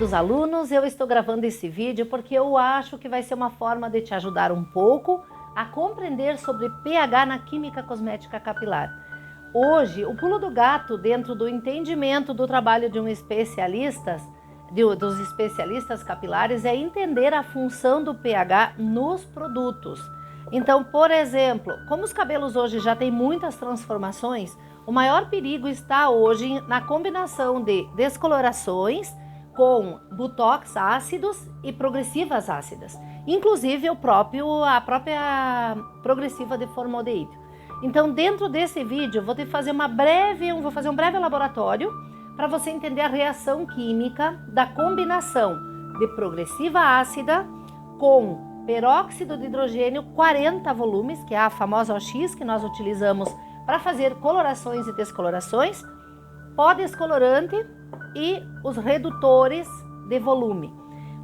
queridos alunos, eu estou gravando esse vídeo porque eu acho que vai ser uma forma de te ajudar um pouco a compreender sobre pH na química cosmética capilar. Hoje, o pulo do gato dentro do entendimento do trabalho de um especialista, dos especialistas capilares, é entender a função do pH nos produtos. Então, por exemplo, como os cabelos hoje já têm muitas transformações, o maior perigo está hoje na combinação de descolorações com botox ácidos e progressivas ácidas, inclusive a própria progressiva de formaldeído. Então, dentro desse vídeo, vou fazer um breve laboratório para você entender a reação química da combinação de progressiva ácida com peróxido de hidrogênio 40 volumes, que é a famosa OX que nós utilizamos para fazer colorações e descolorações, pó descolorante e os redutores de volume.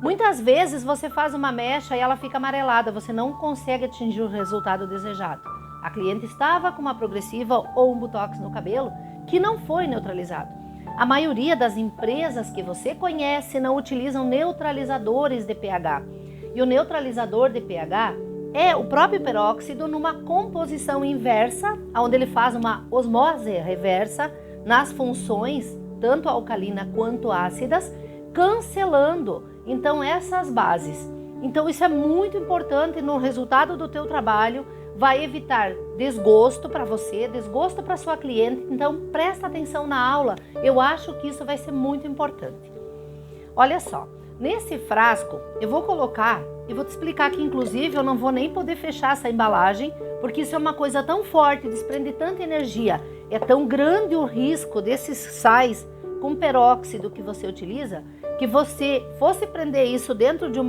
Muitas vezes você faz uma mecha e ela fica amarelada, você não consegue atingir o resultado desejado. A cliente estava com uma progressiva ou um botox no cabelo que não foi neutralizado. A maioria das empresas que você conhece não utilizam neutralizadores de pH. E o neutralizador de pH é o próprio peróxido numa composição inversa, onde ele faz uma osmose reversa nas funções, tanto alcalina quanto ácidas, cancelando então essas bases. Então isso é muito importante no resultado do teu trabalho, vai evitar desgosto para você, desgosto para sua cliente, então presta atenção na aula, eu acho que isso vai ser muito importante. Olha só, nesse frasco eu vou colocar, e vou te explicar que inclusive eu não vou nem poder fechar essa embalagem, porque isso é uma coisa tão forte, desprende tanta energia, é tão grande o risco desses sais com peróxido que você utiliza, que você fosse prender isso dentro de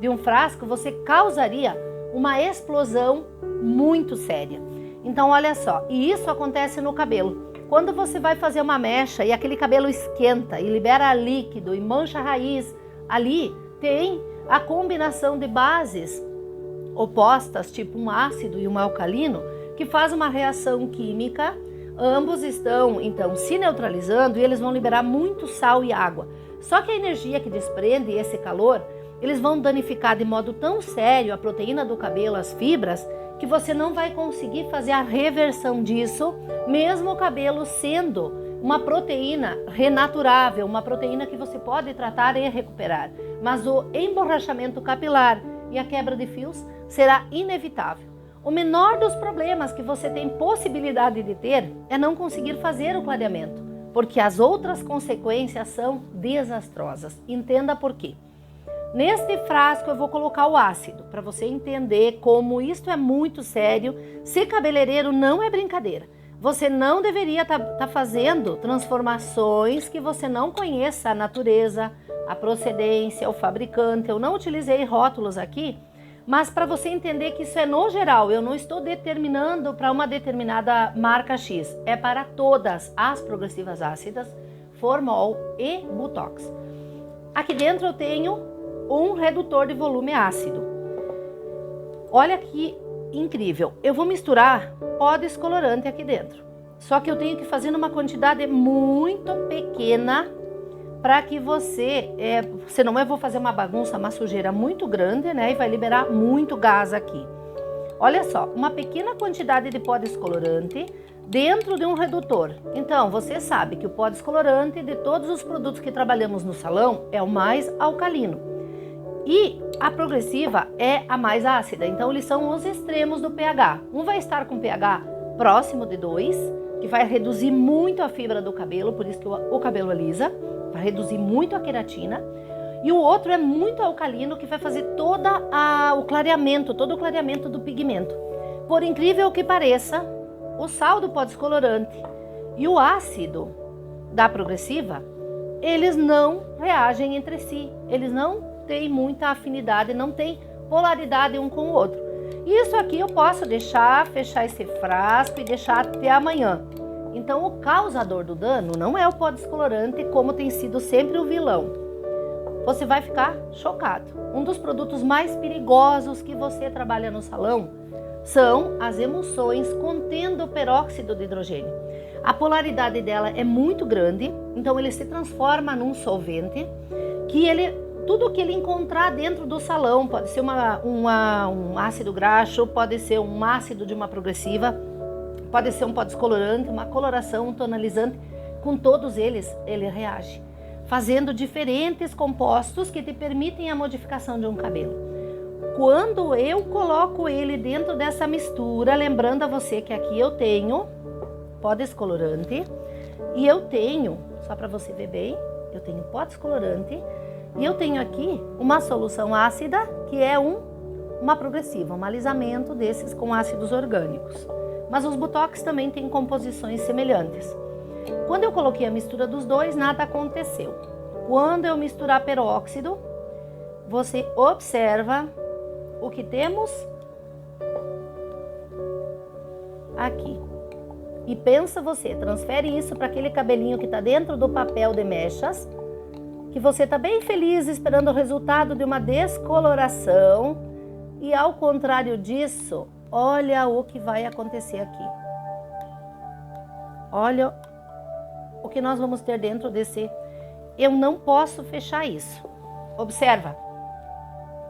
um frasco, você causaria uma explosão muito séria. Então olha só, e isso acontece no cabelo. Quando você vai fazer uma mecha e aquele cabelo esquenta e libera líquido e mancha a raiz, ali tem a combinação de bases opostas, tipo um ácido e um alcalino, que faz uma reação química, ambos estão então se neutralizando e eles vão liberar muito sal e água. Só que a energia que desprende esse calor, eles vão danificar de modo tão sério a proteína do cabelo, as fibras, que você não vai conseguir fazer a reversão disso, mesmo o cabelo sendo uma proteína renaturável, uma proteína que você pode tratar e recuperar. Mas o emborrachamento capilar e a quebra de fios será inevitável. O menor dos problemas que você tem possibilidade de ter é não conseguir fazer o clareamento, porque as outras consequências são desastrosas. Entenda por quê. Neste frasco eu vou colocar o ácido, para você entender como isto é muito sério. Ser cabeleireiro não é brincadeira. Você não deveria estar fazendo transformações que você não conheça a natureza, a procedência, o fabricante. Eu não utilizei rótulos aqui, mas para você entender que isso é no geral, eu não estou determinando para uma determinada marca X, é para todas as progressivas ácidas, formol e botox. Aqui dentro eu tenho um redutor de volume ácido. Olha que incrível, eu vou misturar pó descolorante aqui dentro, só que eu tenho que fazer numa quantidade muito pequena para que senão eu vou fazer uma bagunça, uma sujeira muito grande, né, e vai liberar muito gás aqui. Olha só, uma pequena quantidade de pó descolorante dentro de um redutor. Então, você sabe que o pó descolorante de todos os produtos que trabalhamos no salão é o mais alcalino. E a progressiva é a mais ácida, então eles são os extremos do pH. Um vai estar com pH próximo de 2, que vai reduzir muito a fibra do cabelo, por isso que o cabelo alisa, vai reduzir muito a queratina. E o outro é muito alcalino, que vai fazer todo o clareamento do pigmento. Por incrível que pareça, o sal do pó descolorante e o ácido da progressiva, eles não reagem entre si, eles não tem muita afinidade, não tem polaridade um com o outro. Isso aqui eu posso fechar esse frasco e deixar até amanhã. Então o causador do dano não é o pó descolorante, como tem sido sempre o vilão. Você vai ficar chocado. Um dos produtos mais perigosos que você trabalha no salão são as emulsões contendo peróxido de hidrogênio. A polaridade dela é muito grande, então ele se transforma num solvente tudo que ele encontrar dentro do salão, pode ser um ácido graxo, pode ser um ácido de uma progressiva, pode ser um pó descolorante, uma coloração, um tonalizante, com todos eles ele reage, fazendo diferentes compostos que te permitem a modificação de um cabelo. Quando eu coloco ele dentro dessa mistura, lembrando a você que aqui eu tenho pó descolorante e eu tenho, só para você ver bem, eu tenho pó descolorante e eu tenho aqui uma solução ácida que é uma progressiva, um alisamento desses com ácidos orgânicos. Mas os botox também têm composições semelhantes. Quando eu coloquei a mistura dos dois, nada aconteceu. Quando eu misturar peróxido, você observa o que temos aqui. E pensa você, transfere isso para aquele cabelinho que está dentro do papel de mechas, que você está bem feliz esperando o resultado de uma descoloração. E ao contrário disso, olha o que vai acontecer aqui. Olha o que nós vamos ter dentro desse. Eu não posso fechar isso. Observa.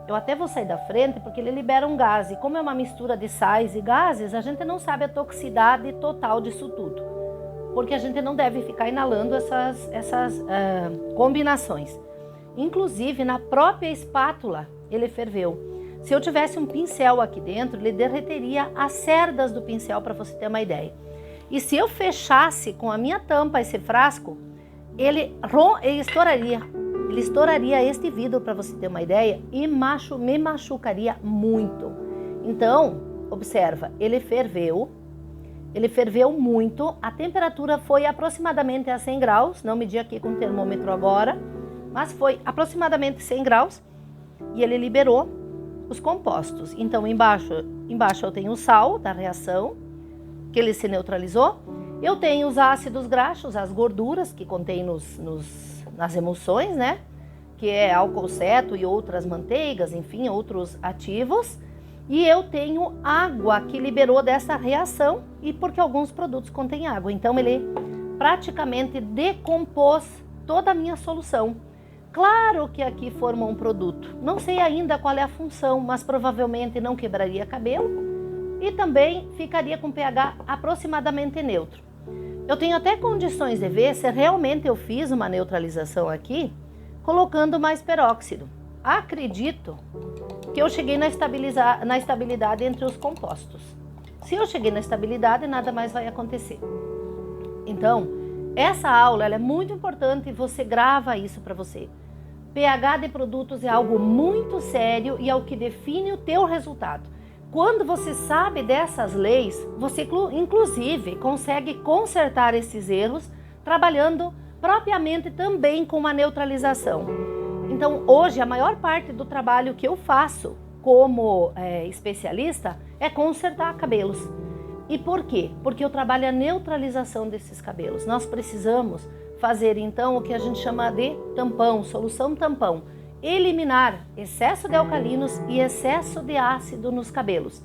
Eu até vou sair da frente porque ele libera um gás. E como é uma mistura de sais e gases, a gente não sabe a toxicidade total disso tudo. Porque a gente não deve ficar inalando essas combinações. Inclusive, na própria espátula, ele ferveu. Se eu tivesse um pincel aqui dentro, ele derreteria as cerdas do pincel, para você ter uma ideia. E se eu fechasse com a minha tampa esse frasco, ele estouraria. Ele estouraria este vidro, para você ter uma ideia, e me machucaria muito. Então, observa, ele ferveu muito, a temperatura foi aproximadamente a 100 graus, não medi aqui com o termômetro agora, mas foi aproximadamente 100 graus, e ele liberou os compostos. Então, embaixo eu tenho o sal da reação, que ele se neutralizou. Eu tenho os ácidos graxos, as gorduras que contém nas emulsões, né? Que é álcool ceto e outras manteigas, enfim, outros ativos. E eu tenho água que liberou dessa reação, e porque alguns produtos contêm água. Então, ele praticamente decompôs toda a minha solução. Claro que aqui forma um produto. Não sei ainda qual é a função, mas provavelmente não quebraria cabelo e também ficaria com pH aproximadamente neutro. Eu tenho até condições de ver se realmente eu fiz uma neutralização aqui, colocando mais peróxido. Acredito que eu cheguei na estabilidade entre os compostos. Se eu cheguei na estabilidade, nada mais vai acontecer. Então, essa aula ela é muito importante e você grava isso para você. pH de produtos é algo muito sério e é o que define o teu resultado. Quando você sabe dessas leis, você inclusive consegue consertar esses erros trabalhando propriamente também com uma neutralização. Então, hoje, a maior parte do trabalho que eu faço como especialista é consertar cabelos. E por quê? Porque eu trabalho a neutralização desses cabelos. Nós precisamos fazer, então, o que a gente chama de tampão, solução tampão. Eliminar excesso de alcalinos e excesso de ácido nos cabelos.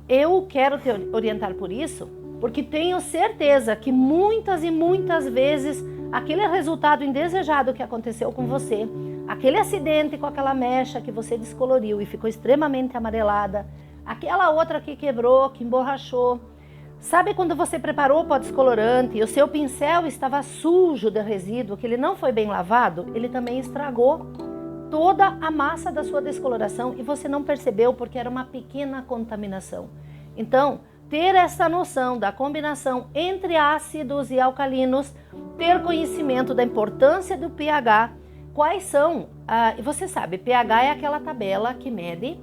Eu quero te orientar por isso, porque tenho certeza que muitas e muitas vezes aquele resultado indesejado que aconteceu com você, aquele acidente com aquela mecha que você descoloriu e ficou extremamente amarelada, aquela outra que quebrou, que emborrachou. Sabe quando você preparou o pó descolorante e o seu pincel estava sujo de resíduo, que ele não foi bem lavado? Ele também estragou toda a massa da sua descoloração e você não percebeu porque era uma pequena contaminação. Então, ter essa noção da combinação entre ácidos e alcalinos, ter conhecimento da importância do pH, quais são, você sabe, pH é aquela tabela que mede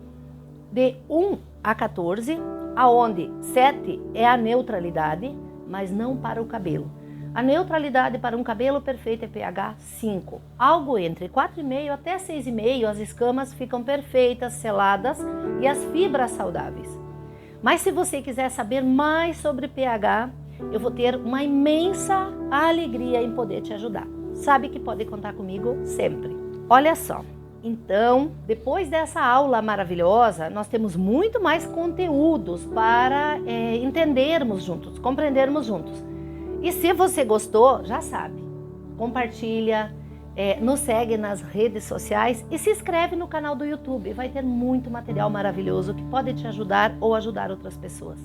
de 1 a 14, aonde 7 é a neutralidade, mas não para o cabelo. A neutralidade para um cabelo perfeito é pH 5. Algo entre 4,5 até 6,5, as escamas ficam perfeitas, seladas e as fibras saudáveis. Mas se você quiser saber mais sobre pH, eu vou ter uma imensa alegria em poder te ajudar. Sabe que pode contar comigo sempre. Olha só, então, depois dessa aula maravilhosa, nós temos muito mais conteúdos para entendermos juntos, compreendermos juntos. E se você gostou, já sabe, compartilha, nos segue nas redes sociais e se inscreve no canal do YouTube. Vai ter muito material maravilhoso que pode te ajudar ou ajudar outras pessoas.